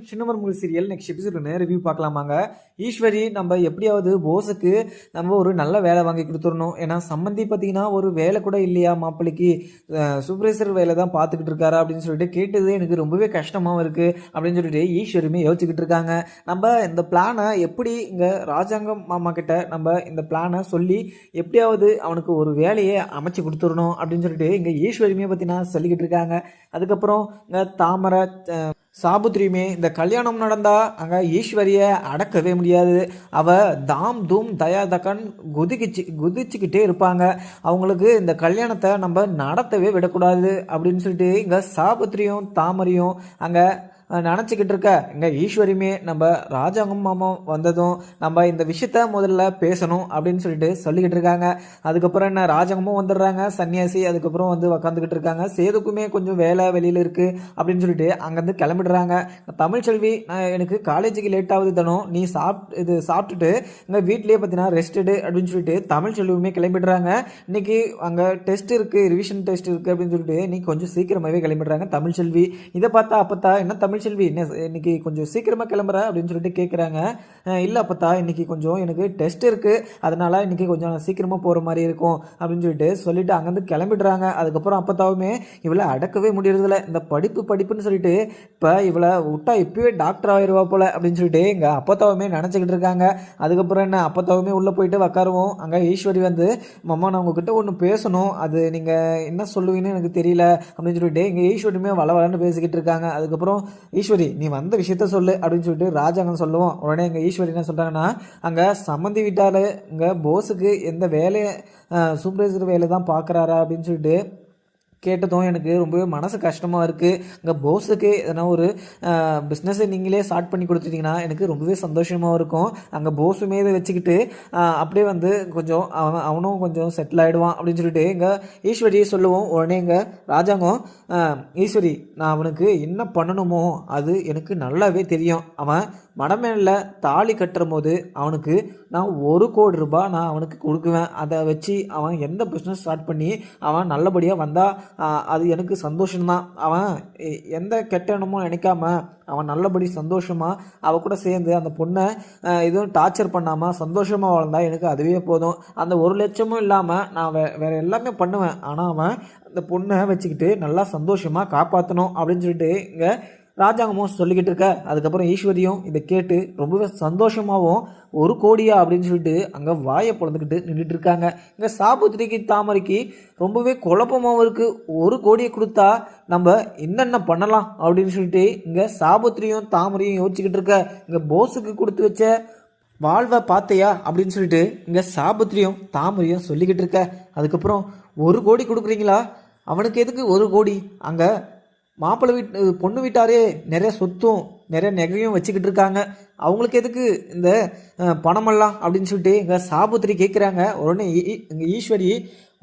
சின்னமர் movie serial next episode review பார்க்கலாமாங்க. ஈஸ்வரி நம்ம எப்படியாவது போஸுக்கு நம்ம ஒரு நல்ல வேலை வாங்கி கொடுத்துடணும். ஏன்னா சம்மந்தி பார்த்தீங்கன்னா ஒரு வேலை கூட இல்லையா மாப்பிள்ளைக்கு, சூப்பர்வைசர் வேலை தான் பார்த்துக்கிட்டு இருக்காரா அப்படின்னு சொல்லிட்டு கேட்டது எனக்கு ரொம்பவே கஷ்டமாகவும் இருக்குது அப்படின்னு சொல்லிட்டு ஈஸ்வரியுமே யோசிச்சுக்கிட்டு இருக்காங்க. நம்ம இந்த பிளானை எப்படி இங்கே ராஜாங்கம் மாமா கிட்ட நம்ம இந்த பிளானை சொல்லி எப்படியாவது அவனுக்கு ஒரு வேலையை அமைச்சு கொடுத்துடணும் அப்படின்னு சொல்லிட்டு இங்கே ஈஸ்வரியுமே பார்த்தீங்கன்னா சொல்லிக்கிட்டு இருக்காங்க. அதுக்கப்புறம் இங்கே தாமரை சாபுத்திரியுமே இந்த கல்யாணம் நடந்தா அங்கே ஈஸ்வரியை அடக்கவே முடியாது. அவள் தாம் தூம் தயா தக்கன் குதிச்சுக்கிட்டே இருப்பாங்க. அவங்களுக்கு இந்த கல்யாணத்தை நம்ம நடத்தவே விடக்கூடாது அப்படின்னு சொல்லிட்டு இங்கே சாபுத்திரியும் தாமரையும் அங்கே நினச்சிக்கிட்டு இருக்க இங்கே ஈஸ்வரியுமே நம்ம ராஜாங்கம் மாமா வந்ததும் நம்ம இந்த விஷயத்த முதல்ல பேசணும் அப்படின்னு சொல்லிட்டு சொல்லிக்கிட்டு இருக்காங்க. அதுக்கப்புறம் என்ன ராஜாங்கமும் வந்துடுறாங்க சன்னியாசி. அதுக்கப்புறம் வந்து உக்காந்துக்கிட்டு இருக்காங்க. சேதுக்குமே கொஞ்சம் வேலை வெளியில் இருக்குது அப்படின்னு சொல்லிட்டு அங்கேருந்து கிளம்பிடுறாங்க. தமிழ்ச்செல்வி எனக்கு காலேஜுக்கு லேட் ஆகுது தானோ, நீ சாப்பிட்டுட்டு இங்கே வீட்லேயே பார்த்தீங்கன்னா ரெஸ்டடு அப்படின்னு சொல்லிட்டு தமிழ்ச்செல்வியுமே கிளம்பிடுறாங்க. இன்னைக்கு அங்கே டெஸ்ட் இருக்குது, ரிவிஷன் டெஸ்ட் இருக்குது அப்படின்னு சொல்லிட்டு இன்னைக்கு கொஞ்சம் சீக்கிரமாகவே கிளம்பிடுறாங்க தமிழ்ச்செல்வி. இதை பார்த்தா அப்பத்தா என்ன தமிழ்ச்செல்வி என்ன இன்னைக்கு கொஞ்சம் சீக்கிரமாக கிளம்புற அப்படின்னு சொல்லிட்டு கேட்குறாங்க. இல்லை அப்பத்தா இன்னைக்கு கொஞ்சம் எனக்கு டெஸ்ட் இருக்குது, அதனால இன்னைக்கு கொஞ்சம் சீக்கிரமாக போகிற மாதிரி இருக்கும் அப்படின்னு சொல்லிட்டு அங்கேருந்து கிளம்பிடுறாங்க. அதுக்கப்புறம் அப்பத்தாவுமே இவளை அடக்கவே முடியறதில்ல. இந்த படிப்புன்னு சொல்லிட்டு இப்போ இவளை விட்டா இப்பவே டாக்டர் ஆயிடுவா போல அப்படின்னு சொல்லிட்டு எங்கள் அப்பத்தாவுமே நினச்சிக்கிட்டு இருக்காங்க. அதுக்கப்புறம் என்ன அப்பத்தாவுமே உள்ளே போயிட்டு உக்காருவோம். அங்கே ஈஸ்வரி வந்து மாமா நான் உங்ககிட்ட ஒன்று பேசணும், அது நீங்கள் என்ன சொல்லுவீங்கன்னு எனக்கு தெரியல அப்படின்னு சொல்லிட்டு இங்கே ஈஸ்வரியுமே வளன்னு பேசிக்கிட்டு இருக்காங்க. அதுக்கப்புறம் ஈஸ்வரி நீ வந்த விஷயத்த சொல்லு அப்படின்னு சொல்லிட்டு ராஜாங்கம் சொல்லுவோம். உடனே எங்கள் ஈஸ்வரி என்ன சொல்கிறாங்கன்னா, அங்கே சம்மந்தி வீட்டால் இங்கே போஸுக்கு எந்த வேலையை சூப்பர்வைசர் வேலை தான் பார்க்குறாரா அப்படின்னு சொல்லிட்டு கேட்டதும் எனக்கு ரொம்பவே மனசு கஷ்டமாக இருக்குது. இங்கே போஸுக்கு எதனா ஒரு பிஸ்னஸை நீங்களே ஸ்டார்ட் பண்ணி கொடுத்துட்டிங்கன்னா எனக்கு ரொம்பவே சந்தோஷமாக இருக்கும். அங்கே போஸுமே இதை வச்சுக்கிட்டு அப்படியே வந்து கொஞ்சம் அவனும் கொஞ்சம் செட்டில் ஆகிடுவான் அப்படின்னு சொல்லிட்டு இங்கே ஈஸ்வரியை சொல்லுவோம். உடனே இங்கே ராஜாங்கம் ஈஸ்வரி நான் அவனுக்கு என்ன பண்ணணுமோ அது எனக்கு நல்லாவே தெரியும். அவன் மடமேல தாலி கட்டுற போது அவனுக்கு நான் 1 கோடி ரூபாய் நான் அவனுக்கு கொடுக்குவேன். அதை வச்சு அவன் எந்த பிஸ்னஸ் ஸ்டார்ட் பண்ணி அவன் நல்லபடியாக வந்தால் அது எனக்கு சந்தோஷம்தான். அவன் எந்த கெட்ட எண்ணமும் நினைக்காம அவன் நல்லபடி சந்தோஷமாக அவள் கூட சேர்ந்து அந்த பொண்ணை எதுவும் டார்ச்சர் பண்ணாமல் சந்தோஷமாக வாழ்ந்தா எனக்கு அதுவே போதும். அந்த 1 லட்சமும் இல்லாமல் நான் வேறு எல்லாமே பண்ணுவேன். ஆனால் அவன் அந்த பொண்ணை வச்சுக்கிட்டு நல்லா சந்தோஷமாக காப்பாற்றணும் அப்படின்னு சொல்லிட்டு இங்கே ராஜாங்கமும் சொல்லிக்கிட்டு இருக்க. அதுக்கப்புறம் ஈஸ்வரியும் இதை கேட்டு ரொம்பவே சந்தோஷமாகவும் 1 கோடியா அப்படின்னு சொல்லிட்டு அங்கே வாயை பிளந்துக்கிட்டு நின்றுட்டு இருக்காங்க. இங்கே சாபுத்திரிக்கு தாமரைக்கு ரொம்பவே குழப்பமாகவும் இருக்குது. 1 கோடியை கொடுத்தா நம்ம என்னென்ன பண்ணலாம் அப்படின்னு சொல்லிட்டு இங்கே சாபுத்திரியும் தாமரையும் யோசிச்சுக்கிட்டு இருக்க. இங்கே போஸுக்கு கொடுத்து வச்ச வாழ்வை பார்த்தையா அப்படின்னு சொல்லிட்டு இங்கே சாபுத்திரியும் தாமரையும் சொல்லிக்கிட்டு இருக்க. அதுக்கப்புறம் 1 கோடி கொடுக்குறீங்களா, அவனுக்கு எதுக்கு 1 கோடி, அங்கே மாப்பிள்ளை பொண்ணு வீட்டாரே நிறைய சொத்தும் நிறைய நகையும் வச்சுக்கிட்டு இருக்காங்க, அவங்களுக்கு எதுக்கு இந்த பணமெல்லாம் அப்படின்னு சொல்லிட்டு இங்கே சாபுத்திரி கேட்குறாங்க. உடனே இங்கே ஈஸ்வரி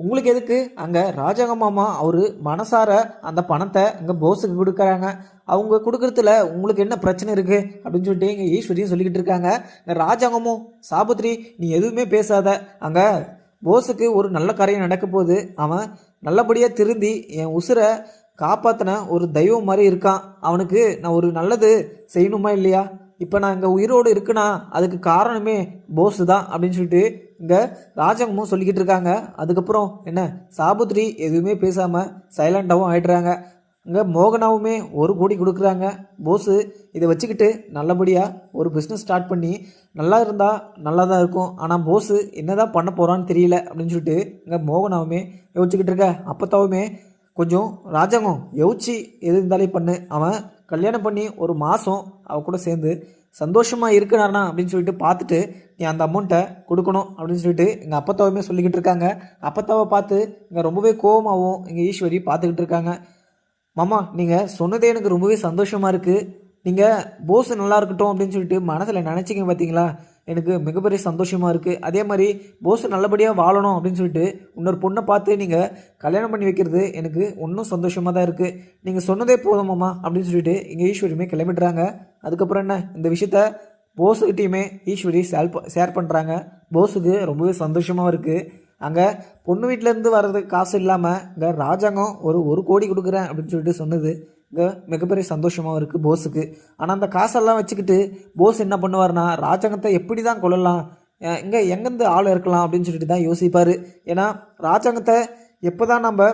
உங்களுக்கு எதுக்கு, அங்கே ராஜாங்க மாமா அவர் மனசார அந்த பணத்தை இங்கே போஸுக்கு கொடுக்குறாங்க, அவங்க கொடுக்குறதுல உங்களுக்கு என்ன பிரச்சனை இருக்குது அப்படின்னு சொல்லிட்டு இங்கே ஈஸ்வரியும் சொல்லிக்கிட்டு இருக்காங்க. இங்கே ராஜாங்கமும் சாபுத்திரி நீ எதுவுமே பேசாத, அங்கே போஸுக்கு ஒரு நல்ல காரியம் நடக்க போகுது, அவன் நல்லபடியாக திருந்தி என் உசுரை காப்பாற்றின ஒரு தெய்வம் மாதிரி இருக்கான், அவனுக்கு நான் ஒரு நல்லது செய்யணுமா இல்லையா, இப்போ நான் இங்கே உயிரோடு இருக்குன்னா அதுக்கு காரணமே போஸு தான் அப்படின்னு சொல்லிட்டு இங்கே ராஜாங்கமும் சொல்லிக்கிட்டு இருக்காங்க. அதுக்கப்புறம் என்ன சாபுத்திரி எதுவுமே பேசாமல் சைலண்டாகவும் ஆகிடுறாங்க. இங்கே மோகனாவுமே 1 கோடி கொடுக்குறாங்க. போஸு இதை வச்சுக்கிட்டு நல்லபடியாக ஒரு பிஸ்னஸ் ஸ்டார்ட் பண்ணி நல்லா இருந்தால் நல்லா தான் இருக்கும், ஆனால் போஸு என்ன தான் பண்ண போகிறான்னு தெரியல அப்படின்னு சொல்லிட்டு இங்கே மோகனாவுமே யோசிச்சுக்கிட்டு இருக்க. அப்பத்தாவுமே கொஞ்சம் ராஜாங்கம் யோசிச்சு எது இருந்தாலே பண்ணு, அவன் கல்யாணம் பண்ணி 1 மாதம் அவ கூட சேர்ந்து சந்தோஷமாக இருக்கிறானா அப்படின்னு சொல்லிட்டு பார்த்துட்டு நீ அந்த அமௌண்ட்டை கொடுக்கணும் அப்படின்னு சொல்லிட்டு எங்கள் அப்பத்தாவுமே சொல்லிக்கிட்டு இருக்காங்க. அப்பத்தாவை பார்த்து இங்கே ரொம்பவே கோபமாகவும் இங்கே ஈஸ்வரி பார்த்துக்கிட்டு இருக்காங்க. மாமா நீங்கள் சொன்னதே எனக்கு ரொம்பவே சந்தோஷமாக இருக்குது, நீங்கள் போஸ் நல்லா இருக்கட்டும் அப்படின்னு சொல்லிட்டு மனசில் நினச்சிங்க பார்த்தீங்களா, எனக்கு மிகப்பெரிய சந்தோஷமாக இருக்குது. அதே மாதிரி போஸ் நல்லபடியாக வாழணும் அப்படின்னு சொல்லிட்டு இன்னொரு பொண்ணை பார்த்து நீங்கள் கல்யாணம் பண்ணி வைக்கிறது எனக்கு இன்னும் சந்தோஷமாக தான் இருக்குது, நீங்கள் சொன்னதே போதுமாம்மா அப்படின்னு சொல்லிட்டு இங்கே ஈஸ்வரியுமே கிளம்பிடுறாங்க. அதுக்கப்புறம் என்ன இந்த விஷயத்த போஸுக்கிட்டையுமே ஈஸ்வரி ஷேர் பண்ணுறாங்க. போஸுக்கு ரொம்பவே சந்தோஷமாக இருக்குது. அங்கே பொண்ணு வீட்டிலேருந்து வர்றதுக்கு காசு இல்லாமல் இங்கே ராஜாங்கம் 1 கோடி கொடுக்குறேன் அப்படின்னு சொல்லிட்டு சொன்னது இங்கே மிகப்பெரிய சந்தோஷமாகவும் இருக்குது போஸுக்கு. ஆனால் அந்த காசெல்லாம் வச்சுக்கிட்டு போஸ் என்ன பண்ணுவார்னா ராஜாங்கத்தை எப்படி தான் கொள்ளலாம், இங்கே எங்கேருந்து ஆள் இருக்கலாம் அப்படின்னு சொல்லிட்டு தான் யோசிப்பார். ஏன்னா ராஜாங்கத்தை எப்போ தான் நம்ம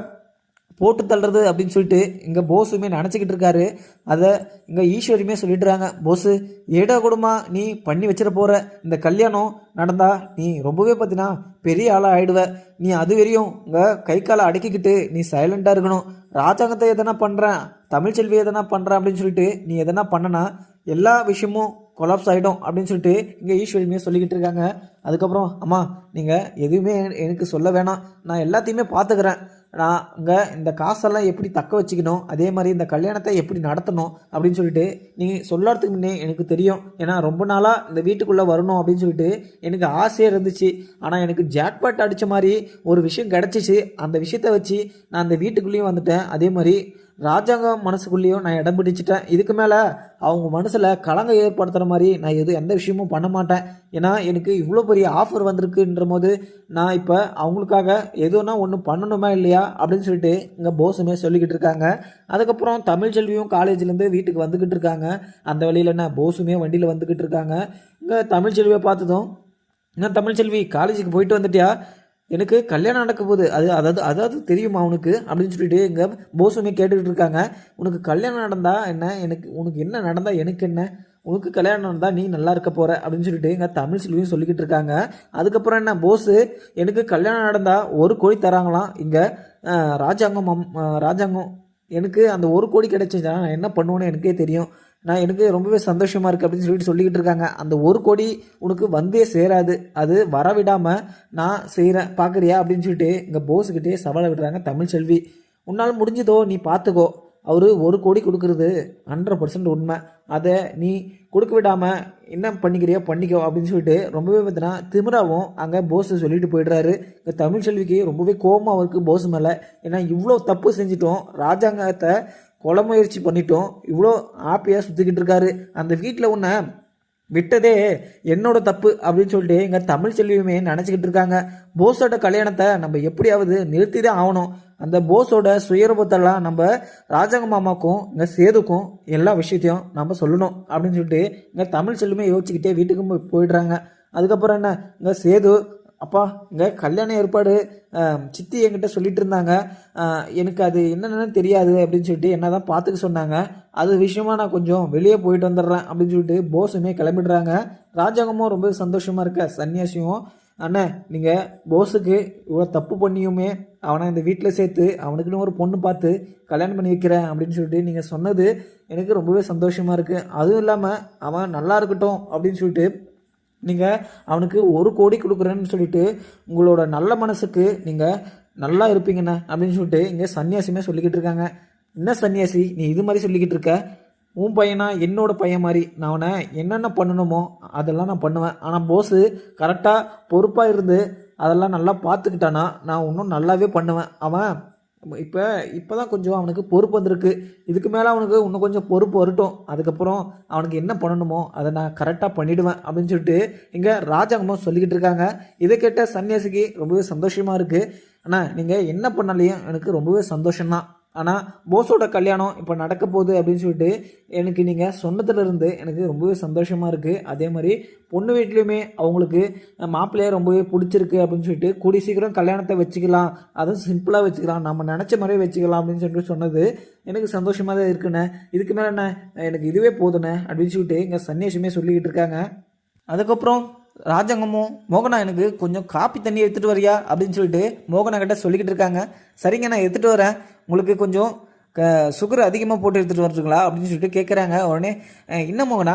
போட்டு தள்ளுறது அப்படின்னு சொல்லிட்டு இங்கே போஸுமே நினச்சிக்கிட்டு இருக்காரு. அதை இங்கே ஈஸ்வரியுமே சொல்லிட்டுறாங்க, போஸு ஏடா கூடமா நீ பண்ணி வச்சிட போகிற, இந்த கல்யாணம் நடந்தா நீ ரொம்பவே பார்த்தீங்கன்னா பெரிய ஆளாக ஆகிடுவ, நீ அது வரையும் உங்கள் கை காலை அடக்கிக்கிட்டு நீ சைலண்ட்டாக இருக்கணும், ராஜாங்கத்தை எதனா பண்ணுறேன் தமிழ்ச்செல்வி எதனா பண்ணுறேன் அப்படின்னு சொல்லிட்டு நீ எதனா பண்ணனா எல்லா விஷயமும் கொலாப்ஸ் ஆகிடும் அப்படின்னு சொல்லிட்டு இங்கே ஈஸ்வரியுமே சொல்லிக்கிட்டு இருக்காங்க. அதுக்கப்புறம் அம்மா நீங்கள் எதுவுமே எனக்கு சொல்ல வேணாம், நான் எல்லாத்தையுமே பார்த்துக்கிறேன், நான் இங்கே இந்த காசெல்லாம் எப்படி தக்க வச்சுக்கணும், அதே மாதிரி இந்த கல்யாணத்தை எப்படி நடத்தணும் அப்படின்னு சொல்லிட்டு நீங்கள் சொல்லறதுக்கு முன்னே எனக்கு தெரியும். ஏன்னா ரொம்ப நாளாக இந்த வீட்டுக்குள்ளே வரணும் அப்படின்னு சொல்லிட்டு எனக்கு ஆசையாக இருந்துச்சு. ஆனால் எனக்கு ஜாக்பாட் அடித்த மாதிரி ஒரு விஷயம் கிடச்சிச்சு. அந்த விஷயத்தை வச்சு நான் அந்த வீட்டுக்குள்ளேயும் வந்துட்டேன். அதே மாதிரி ராஜாங்கம் மனசுக்குள்ளேயும் நான் இடம் பிடிச்சிட்டேன். இதுக்கு மேலே அவங்க மனசில் கலங்க ஏற்படுத்துகிற மாதிரி நான் எந்த விஷயமும் பண்ண மாட்டேன். ஏன்னா எனக்கு இவ்வளோ பெரிய ஆஃபர் வந்திருக்குன்ற போது நான் இப்போ அவங்களுக்காக எதுனா ஒன்று பண்ணணுமா இல்லையா அப்படின்னு சொல்லிட்டு இங்கே போஸுமே சொல்லிக்கிட்டு இருக்காங்க. அதுக்கப்புறம் தமிழ்ச்செல்வியும் காலேஜ்லேருந்து வீட்டுக்கு வந்துக்கிட்டு இருக்காங்க. அந்த வழியில் என்ன போஸுமே வண்டியில் வந்துக்கிட்டு இருக்காங்க. இங்கே தமிழ்ச்செல்வியை பார்த்ததும், இன்னும் தமிழ்ச்செல்வி காலேஜுக்கு போயிட்டு வந்துட்டியா, எனக்கு கல்யாணம் நடக்க போகுது, அதாவது தெரியுமா உனக்கு அப்படின்னு சொல்லிட்டு இங்கே போஸுமே கேட்டுக்கிட்டு இருக்காங்க. உனக்கு கல்யாணம் நடந்தா என்ன, உனக்கு என்ன நடந்தால் எனக்கு என்ன, உனக்கு கல்யாணம் நடந்தால் நீ நல்லா இருக்க போகிற அப்படின்னு சொல்லிட்டு இங்கே தமிழ்ச்செல்வியும் சொல்லிக்கிட்டு இருக்காங்க. அதுக்கப்புறம் என்ன, போஸு எனக்கு கல்யாணம் நடந்தால் 1 கோடி தராங்களாம் இங்கே ராஜாங்கம், எனக்கு அந்த 1 கோடி கிடைச்சிச்சா நான் என்ன பண்ணுவேன்னு எனக்கே தெரியும், எனக்கு ரொம்பவே சந்தோஷமாக இருக்குது அப்படின்னு சொல்லிக்கிட்டு இருக்காங்க. அந்த 1 கோடி உனக்கு வந்தே சேராது, அது வரவிடாமல் நான் செய்கிறேன் பார்க்குறியா அப்படின்னு சொல்லிட்டு இங்கே போஸுக்கிட்டே சவாலை விடுறாங்க தமிழ்ச்செல்வி. உன்னால் முடிஞ்சதோ நீ பார்த்துக்கோ, அவர் 1 கோடி கொடுக்குறது 100% உண்மை, அதை நீ கொடுக்க விடாமல் என்ன பண்ணிக்கிறியோ பண்ணிக்கோ அப்படின்னு சொல்லிட்டு ரொம்பவே பார்த்தீங்கன்னா திமிராவும் அங்கே போஸ் சொல்லிட்டு போயிடுறாரு. இந்த தமிழ்ச்செல்விக்கு ரொம்பவே கோபமாக இருக்குது போஸ் மேலே. ஏன்னா இவ்வளோ தப்பு செஞ்சிட்டோம், ராஜாங்கத்தை கொலை முயற்சி பண்ணிட்டோம், இவ்வளோ ஹாப்பியாக சுற்றிக்கிட்டு இருக்காரு, அந்த வீட்டில் உன்னை விட்டதே என்னோட தப்பு அப்படின்னு சொல்லிட்டு இங்கே தமிழ்ச்செல்வியுமே நினச்சிக்கிட்டு இருக்காங்க. போஸோட கல்யாணத்தை நம்ம எப்படியாவது நிறுத்தி தான் ஆகணும், அந்த போஸோட சுயரூபத்தெல்லாம் நம்ம ராஜாங்க மாமாக்கும் இங்கே சேதுக்கும் எல்லா விஷயத்தையும் நம்ம சொல்லணும் அப்படின்னு சொல்லிட்டு இங்கே தமிழ்ச்செல்வியுமே யோசிச்சுக்கிட்டே வீட்டுக்கு போயிடுறாங்க. அதுக்கப்புறம் என்ன, இங்கே சேது அப்பா இங்கே கல்யாண ஏற்பாடு சித்தி என்கிட்ட சொல்லிட்டு இருந்தாங்க, எனக்கு அது என்னென்னு தெரியாது அப்படின்னு சொல்லிட்டு என்ன தான் பார்த்துக்க சொன்னாங்க, அது விஷயமா நான் கொஞ்சம் வெளியே போயிட்டு வந்துடுறேன் அப்படின்னு சொல்லிட்டு போஸுமே கிளம்பிடுறாங்க. ராஜாங்கமும் ரொம்ப சந்தோஷமாக இருக்க, சன்னியாசியும் அண்ணே நீங்கள் போஸுக்கு இவ்வளோ தப்பு பண்ணியுமே அவனை இந்த வீட்டில் சேர்த்து அவனுக்குன்னு ஒரு பொண்ணு பார்த்து கல்யாணம் பண்ணி வைக்கிறேன் அப்படின்னு சொல்லிட்டு நீங்கள் சொன்னது எனக்கு ரொம்பவே சந்தோஷமாக இருக்குது. அதுவும் இல்லாமல் அவன் நல்லா இருக்கட்டும் அப்படின்னு சொல்லிட்டு நீங்கள் அவனுக்கு 1 கோடி கொடுக்குறேன்னு சொல்லிட்டு உங்களோட நல்ல மனசுக்கு நீங்கள் நல்லா இருப்பீங்கண்ணே அப்படின்னு சொல்லிட்டு இங்கே சன்னியாசியுமே சொல்லிக்கிட்டு இருக்காங்க. என்ன சன்னியாசி நீ இது மாதிரி சொல்லிக்கிட்டு இருக்க, உன் பையனா என்னோட பையன் மாதிரி, நான் அவனை என்னென்ன பண்ணணுமோ அதெல்லாம் நான் பண்ணுவேன், ஆனால் போஸு கரெக்டாக பொறுப்பாக இருந்து அதெல்லாம் நல்லா பார்த்துக்கிட்டானா நான் இன்னும் நல்லாவே பண்ணுவேன், அவன் இப்போ தான் கொஞ்சம் அவனுக்கு பொறுப்பு வந்திருக்கு, இதுக்கு மேலே அவனுக்கு இன்னும் கொஞ்சம் பொறுப்பு வரட்டும், அதுக்கப்புறம் அவனுக்கு என்ன பண்ணணுமோ அதை நான் கரெக்டாக பண்ணிவிடுவேன் அப்படின்னு சொல்லிட்டு இங்கே ராஜாங்கமும் சொல்லிக்கிட்டு இருக்காங்க. இதை கேட்ட சன்னியாசிக்கு ரொம்பவே சந்தோஷமாக இருக்குது. ஆனால் நீங்கள் என்ன பண்ணலையும் எனக்கு ரொம்பவே சந்தோஷம்தான், ஆனால் போஸோட கல்யாணம் இப்போ நடக்க போகுது அப்படின்னு சொல்லிட்டு எனக்கு நீங்கள் சொன்னதுலேருந்து எனக்கு ரொம்பவே சந்தோஷமாக இருக்குது. அதே மாதிரி பொண்ணு வீட்லேயுமே அவங்களுக்கு மாப்பிள்ளையே ரொம்பவே பிடிச்சிருக்கு அப்படின்னு சொல்லிட்டு கூடி சீக்கிரம் கல்யாணத்தை வச்சுக்கலாம், அதுவும் சிம்பிளாக வச்சுக்கலாம், நம்ம நினச்ச மாதிரியே வச்சுக்கலாம் அப்படின்னு சொல்லிட்டு சொன்னது எனக்கு சந்தோஷமாக தான் இருக்குண்ணே, இதுக்கு மேலே என்ன எனக்கு இதுவே போதுண்ணே அப்படின்னு சொல்லிட்டு இங்கே சன்னியாசமே சொல்லிக்கிட்டு இருக்காங்க. அதுக்கப்புறம் ராஜாங்கமும் மோகனா எனக்கு கொஞ்சம் காப்பி தண்ணி எடுத்துகிட்டு வரியா அப்படின்னு சொல்லிட்டு மோகனா கிட்ட சொல்லிக்கிட்டு இருக்காங்க. சரிங்க நான் எடுத்துகிட்டு வரேன், உங்களுக்கு கொஞ்சம் சுகர் அதிகமாக போட்டு எடுத்துகிட்டு வரதுங்களா அப்படின்னு சொல்லிட்டு கேட்குறாங்க. உடனே இன்னும் மோகனா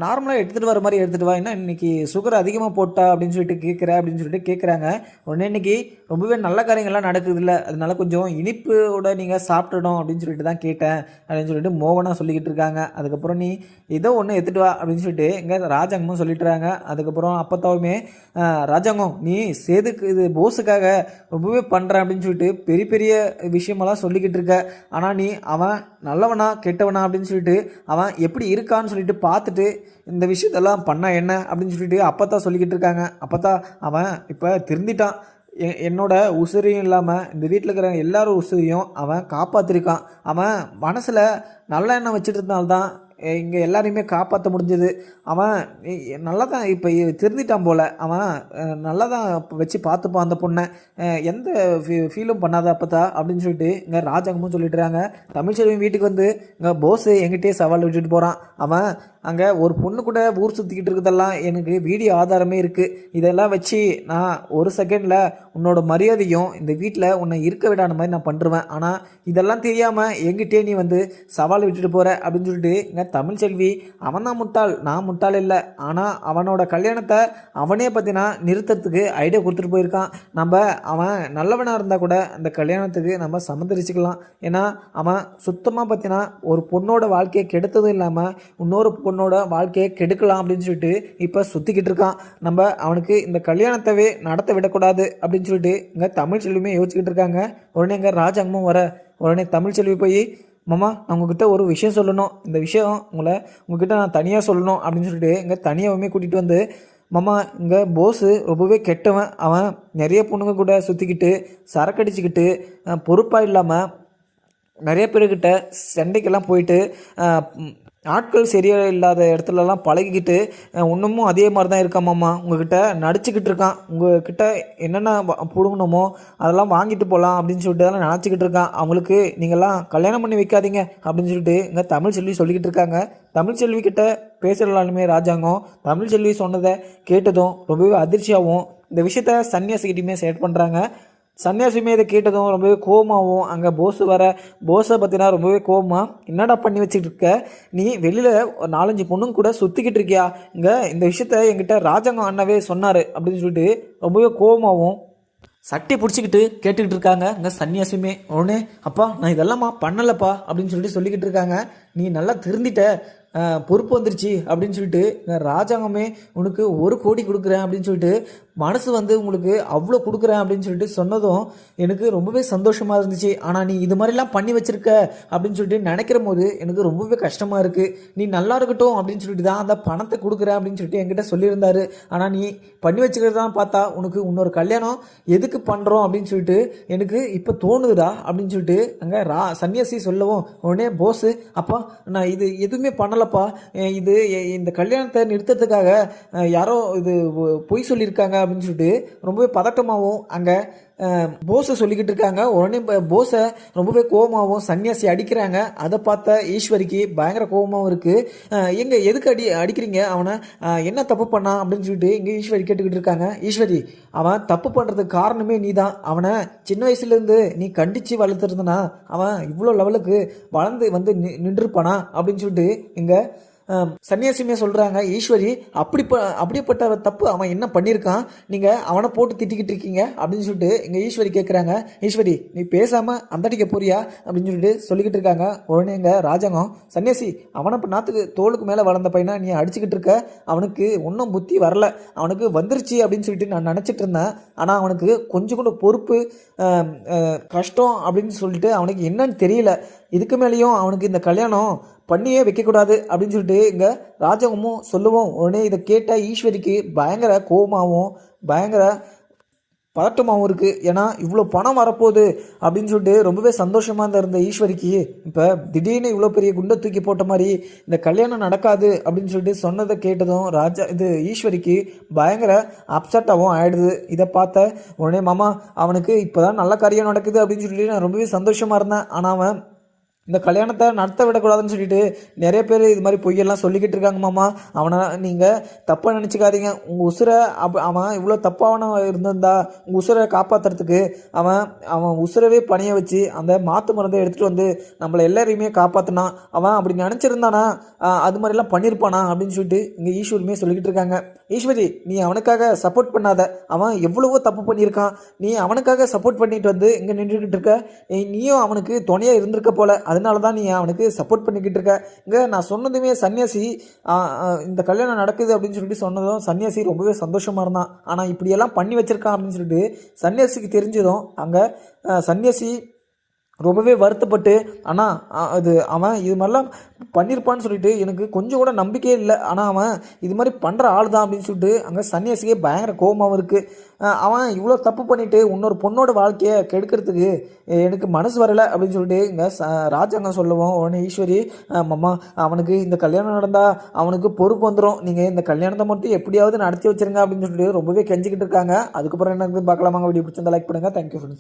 நார்மலாக எடுத்துகிட்டு வர மாதிரி எடுத்துகிட்டு வா, என்ன இன்றைக்கி சுகர் அதிகமாக போட்டா அப்படின்னு சொல்லிட்டு அப்படின்னு சொல்லிட்டு கேட்குறாங்க. உடனே இன்றைக்கி ரொம்பவே நல்ல காரியங்கள்லாம் நடக்குது இல்லை, அதனால கொஞ்சம் இனிப்போட நீங்கள் சாப்பிடணும் அப்படின்னு சொல்லிட்டு தான் கேட்டேன் அப்படின்னு சொல்லிட்டு மோகனா சொல்லிக்கிட்டு இருக்காங்க. அதுக்கப்புறம் நீ ஏதோ ஒன்று எடுத்துகிட்டு வா அப்படின்னு சொல்லிட்டு இங்கே ராஜாங்கமும் சொல்லிட்டுறாங்க. அதுக்கப்புறம் அப்பத்தாவுமே ராஜாங்கம் நீ சேதுக்கு இது போஸுக்காக ரொம்பவே பண்ணுறேன் அப்படின்னு சொல்லிட்டு பெரிய பெரிய விஷயமெல்லாம் சொல்லிக்கிட்டு இருக்க, ஆனால் நீ அவன் நல்லவனா கெட்டவனா அப்படின்னு சொல்லிட்டு அவன் எப்படி இருக்கான்னு சொல்லிட்டு பார்த்துட்டு இந்த விஷயத்தெல்லாம் பண்ணா என்ன அப்படின்னு சொல்லிட்டு அப்பத்தா சொல்லிக்கிட்டு இருக்காங்க. அப்பத்தா அவன் இப்போ திருந்திட்டான், என்னோட உசுரையும் இல்லாமல் இந்த வீட்டில் இருக்கிற எல்லாரும் உசுரையும் அவன் காப்பாற்றிருக்கான். அவன் மனசில் நல்ல எண்ணம் வச்சுட்டு இருந்தால்தான் இங்கே எல்லாரையுமே காப்பாற்ற முடிஞ்சது. அவன் நல்லா தான் இப்போ திருந்திட்டான் போல். அவன் நல்லா தான் வச்சு பார்த்துப்பான் அந்த பொண்ணை. எந்த ஃபீலும் பண்ணாத அப்போதா அப்படின்னு சொல்லிட்டு இங்கே ராஜாங்கமும் சொல்லிட்டுறாங்க. தமிழ்ச்செல்வி வீட்டுக்கு வந்து இங்கே போஸு எங்கிட்டே சவால் விட்டுட்டு போகிறான். அவன் அங்கே ஒரு பொண்ணு கூட ஊர் சுற்றிக்கிட்டு இருக்கிறதெல்லாம் எனக்கு வீடியோ ஆதாரமே இருக்குது. இதெல்லாம் வச்சு நான் ஒரு செகண்டில் உன்னோட மரியாதையும் இந்த வீட்டில் உன்னை இருக்க விடாத மாதிரி நான் பண்ணுருவேன். ஆனால் இதெல்லாம் தெரியாமல் எங்கிட்டே நீ வந்து சவால் விட்டுட்டு போகிற அப்படின்னு சொல்லிட்டு இங்கே தமிழ்ச்செல்வி அவன் தான் முட்டாள், நான் முட்டாள் இல்லை. ஆனால் அவனோட கல்யாணத்தை அவனே பார்த்தீங்கன்னா நிறுத்தத்துக்கு ஐடியா கொடுத்துட்டு போயிருக்கான். அவன் நல்லவனாக இருந்தால் கூட அந்த கல்யாணத்துக்கு நம்ம சம்மந்தரிச்சுக்கலாம். ஏன்னா அவன் சுத்தமாக பார்த்தீங்கன்னா ஒரு பொண்ணோட வாழ்க்கையை கெடுத்ததும் இல்லாமல் இன்னொரு பொண்ணோட வாழ்க்கையை கெடுக்கலாம் அப்படின்னு சொல்லிட்டு இப்போ சுற்றிக்கிட்டு இருக்கான். அவனுக்கு இந்த கல்யாணத்தவே நடத்த விடக்கூடாது அப்படின்னு சொல்லிட்டு இங்கே தமிழ்ச்செல்வியுமே யோசிச்சுக்கிட்டு இருக்காங்க. உடனே இங்கே ராஜாங்கமும் வர உடனே தமிழ்ச்செல்வி போய் மாமா நான் உங்ககிட்ட ஒரு விஷயம் சொல்லணும், இந்த விஷயம் உங்ககிட்ட நான் தனியாக சொல்லணும் அப்படின்னு சொல்லிட்டு இங்கே தனியாகவுமே கூட்டிகிட்டு வந்து மாமா இங்கே போஸு ரொம்பவே கெட்டவன். அவன் நிறைய பொண்ணுங்க கூட சுற்றிக்கிட்டு சரக்கடிச்சிக்கிட்டு பொறுப்பாக இல்லாமல் நிறைய பேர்கிட்ட சண்டைக்கெல்லாம் போயிட்டு ஆட்கள் சரியாக இல்லாத இடத்துலலாம் பழகிக்கிட்டு இன்னமும் அதே மாதிரி தான் இருக்காமாம்மா. உங்ககிட்ட நடிச்சுக்கிட்டு இருக்கான். உங்ககிட்ட என்னென்ன பிடுங்கணுமோ அதெல்லாம் வாங்கிட்டு போகலாம் அப்படின்னு சொல்லிட்டு அதெல்லாம் நினச்சிக்கிட்டு இருக்கான். அவங்களுக்கு நீங்கள்லாம் கல்யாணம் பண்ணி வைக்காதீங்க அப்படின்னு சொல்லிட்டு இங்கே தமிழ்ச்செல்வி சொல்லிக்கிட்டு இருக்காங்க. தமிழ்ச்செல்விக்கிட்ட பேசுகிறாலுமே ராஜாங்கம் தமிழ்ச்செல்வி சொன்னதை கேட்டதும் ரொம்பவே அதிர்ச்சியாகவும் இந்த விஷயத்த சன்னியாசிக்கிட்டையுமே ஷேர் பண்ணுறாங்க. சன்னியாசியுமே இதை கேட்டதும் ரொம்பவே கோபமாகவும் அங்கே போஸை பார்த்தீங்கன்னா ரொம்பவே கோபமாக என்னடா பண்ணி வச்சுட்டு இருக்க, நீ வெளியில் ஒரு 4-5 பொண்ணுங்க கூட சுற்றிக்கிட்டு இருக்கியா, இங்கே இந்த விஷயத்த என்கிட்ட ராஜாங்கம் அண்ணாவே சொன்னார் அப்படின்னு சொல்லிட்டு ரொம்பவே கோபமாகவும் சட்டை பிடிச்சிக்கிட்டு கேட்டுக்கிட்டு இருக்காங்க. இங்கே சன்னியாசியுமே உடனே அப்பா நான் இதெல்லாமா பண்ணலப்பா அப்படின்னு சொல்லிக்கிட்டு இருக்காங்க. நீ நல்லா திருந்திட்ட, பொறுப்பு வந்துருச்சு அப்படின்னு சொல்லிட்டு ராஜாங்கமே உனக்கு 1 கோடி கொடுக்குறேன் அப்படின்னு சொல்லிட்டு மனசு வந்து உங்களுக்கு அவ்வளோ கொடுக்குறேன் அப்படின்னு சொல்லிட்டு சொன்னதும் எனக்கு ரொம்பவே சந்தோஷமாக இருந்துச்சு. ஆனால் நீ இது மாதிரிலாம் பண்ணி வச்சிருக்க அப்படின்னு சொல்லிட்டு நினைக்கிற போது எனக்கு ரொம்பவே கஷ்டமாக இருக்குது. நீ நல்லா இருக்கட்டும் அப்படின்னு சொல்லிட்டு தான் அந்த பணத்தை கொடுக்குறேன் அப்படின்னு சொல்லிட்டு என்கிட்ட சொல்லியிருந்தாரு. ஆனால் நீ பண்ணி வச்சுக்கிறதான் பார்த்தா உனக்கு இன்னொரு கல்யாணம் எதுக்கு பண்ணுறோம் அப்படின்னு சொல்லிட்டு எனக்கு இப்போ தோணுதுடா அப்படின்னு சொல்லிட்டு அங்கே சன்னியாசி சொல்லவும் உடனே போஸு அப்பா நான் இது எதுவுமே பண்ணலப்பா, இது இந்த கல்யாணத்தை நிறுத்தத்துக்காக யாரோ இது பொய் சொல்லியிருக்காங்க அப்படின்னு சொல்லிட்டு ரொம்பவே பதட்டமாகவும் அங்கே போஸை சொல்லிக்கிட்டு இருக்காங்க. உடனே போஸை ரொம்பவே கோபமாகவும் சன்னியாசி அடிக்கிறாங்க. அதை பார்த்த ஈஸ்வரிக்கு பயங்கர கோபமாகவும் இருக்குது. எங்கே எதுக்கு அடிக்கிறீங்க அவனை, என்ன தப்பு பண்ணான் அப்படின்னு சொல்லிட்டு இங்கே ஈஸ்வரி கேட்டுக்கிட்டு இருக்காங்க. ஈஸ்வரி அவன் தப்பு பண்ணுறதுக்கு காரணமே நீ தான். அவனை சின்ன வயசுலேருந்து நீ கண்டித்து வளர்த்துருந்தனா அவன் இவ்வளோ லெவலுக்கு வளர்ந்து வந்து நின்றுப்பானா அப்படின்னு சொல்லிட்டு இங்கே சன்னியாசியுமே சொல்கிறாங்க. ஈஸ்வரி அப்படிப்பட்ட தப்பு அவன் என்ன பண்ணியிருக்கான், நீங்கள் அவனை போட்டு திட்டிக்கிட்டு இருக்கீங்க அப்படின்னு சொல்லிட்டு இங்கே ஈஸ்வரி கேட்குறாங்க. ஈஸ்வரி நீ பேசாமல் அந்தடிக்க போறியா அப்படின்னு சொல்லிக்கிட்டு இருக்காங்க. உடனே இங்கே ராஜாங்கம் சன்னியாசி அவனை இப்போ நாத்துக்கு தோளுக்கு மேலே வளர்ந்த பையனை நீ அடிச்சுக்கிட்டு இருக்க, அவனுக்கு ஒன்றும் புத்தி வரல, அவனுக்கு வந்துருச்சு அப்படின்னு சொல்லிட்டு நான் நினச்சிட்டு இருந்தேன். ஆனால் அவனுக்கு கொஞ்சம் கூட பொறுப்பு கஷ்டம் அப்படின்னு சொல்லிட்டு அவனுக்கு என்னன்னு தெரியல. இதுக்கு மேலேயும் அவனுக்கு இந்த கல்யாணம் பண்ணியே வைக்கக்கூடாது அப்படின்னு சொல்லிட்டு இங்கே ராஜாங்கமும் சொல்லுவோம். உடனே இதை கேட்ட ஈஸ்வரிக்கு பயங்கர கோபமாகவும் பயங்கர பதட்டமாகவும் இருக்குது. ஏன்னா இவ்வளோ பணம் வரப்போகுது அப்படின்னு சொல்லிட்டு ரொம்பவே சந்தோஷமாக இருந்த ஈஸ்வரிக்கு இப்போ திடீர்னு இவ்வளோ பெரிய குண்டை தூக்கி போட்ட மாதிரி இந்த கல்யாணம் நடக்காது அப்படின்னு சொல்லிட்டு சொன்னதை கேட்டதும் ஈஸ்வரிக்கு பயங்கர அப்செட்டாகவும் ஆகிடுது. இதை பார்த்த உடனே மாமா அவனுக்கு இப்போ தான் நல்ல காரியம் நடக்குது அப்படின்னு சொல்லிட்டு நான் ரொம்பவே சந்தோஷமாக இருந்தேன். ஆனால் அவன் இந்த கல்யாணத்தை நடத்த விடக்கூடாதுன்னு சொல்லிட்டு நிறைய பேர் இது மாதிரி பொய்யெல்லாம் சொல்லிக்கிட்டு இருக்காங்க மாமா. அவனை நீங்கள் தப்பாக நினச்சிக்காதீங்க. உங்கள் உசுரை அவன் இவ்வளோ தப்பான இருந்திருந்தா உங்கள் உசுரை காப்பாற்றுறதுக்கு அவன் உசுரவே பணிய வச்சு அந்த மாற்று மருந்தை எடுத்துகிட்டு வந்து நம்மளை எல்லாரையுமே காப்பாற்றினான். அவன் அப்படி நினச்சிருந்தானா அது மாதிரிலாம் பண்ணியிருப்பானா அப்படின்னு சொல்லிட்டு இங்கே ஈஸ்வரியுமே சொல்லிக்கிட்டு இருக்காங்க. ஈஸ்வரி நீ அவனுக்காக சப்போர்ட் பண்ணாத, அவன் எவ்வளவோ தப்பு பண்ணியிருக்கான், நீ அவனுக்காக சப்போர்ட் பண்ணிட்டு வந்து இங்கே நின்றுக்கிட்டு இருக்க, நீயும் அவனுக்கு துணையாக இருந்திருக்க போல, அதனால தான் நீ அவனுக்கு சப்போர்ட் பண்ணிக்கிட்டு இருக்க. இங்கே நான் சொன்னதுமே சன்னியாசி இந்த கல்யாணம் நடக்குது அப்படின்னு சொல்லிட்டு சொன்னதும் சன்னியாசி ரொம்பவே சந்தோஷமாக இருந்தான். ஆனால் இப்படியெல்லாம் பண்ணி வச்சிருக்கான் அப்படின்னு சொல்லிட்டு சன்னியாசிக்கு தெரிஞ்சதும் அங்கே சன்னியாசி ரொம்பவே வருத்தப்பட்டு, ஆனா அது அவன் இது மாதிரிலாம் பண்ணியிருப்பான்னு சொல்லிட்டு எனக்கு கொஞ்சம் கூட நம்பிக்கையே இல்ல. ஆனா அவன் இது மாரி பண்ற ஆள் தான் அப்படின்னு சொல்லிட்டு அங்க சன்னியாசிக்கே பயங்கர கோவமாவும் இருக்கு. அவன் இவ்ளோ தப்பு பண்ணிட்டு இன்னொரு பொண்ணோட வாழ்க்கைய கெடுக்கிறதுக்கு எனக்கு மனசு வரல அப்படின்னு சொல்லிட்டு இங்க ராஜாங்கம் சொல்லவும், உடனே ஈஸ்வரி மாமா அவனுக்கு இந்த கல்யாணம் நடந்தா அவனுக்கு பொறுப்பு வந்துரும். நீங்க இந்த கல்யாணத்த மட்டும் எப்படியாவது நடத்தி வச்சுருங்க அப்படின்னு சொல்லிட்டு ரொம்பவே கெஞ்சிக்கிட்டு இருக்காங்க. அதுக்கப்புறம் என்ன நடக்குதுன்னு பார்க்கலாமாங்க. வீடியோ பிடிச்சிருந்தா லைக் பண்ணுங்க. Thank you friends.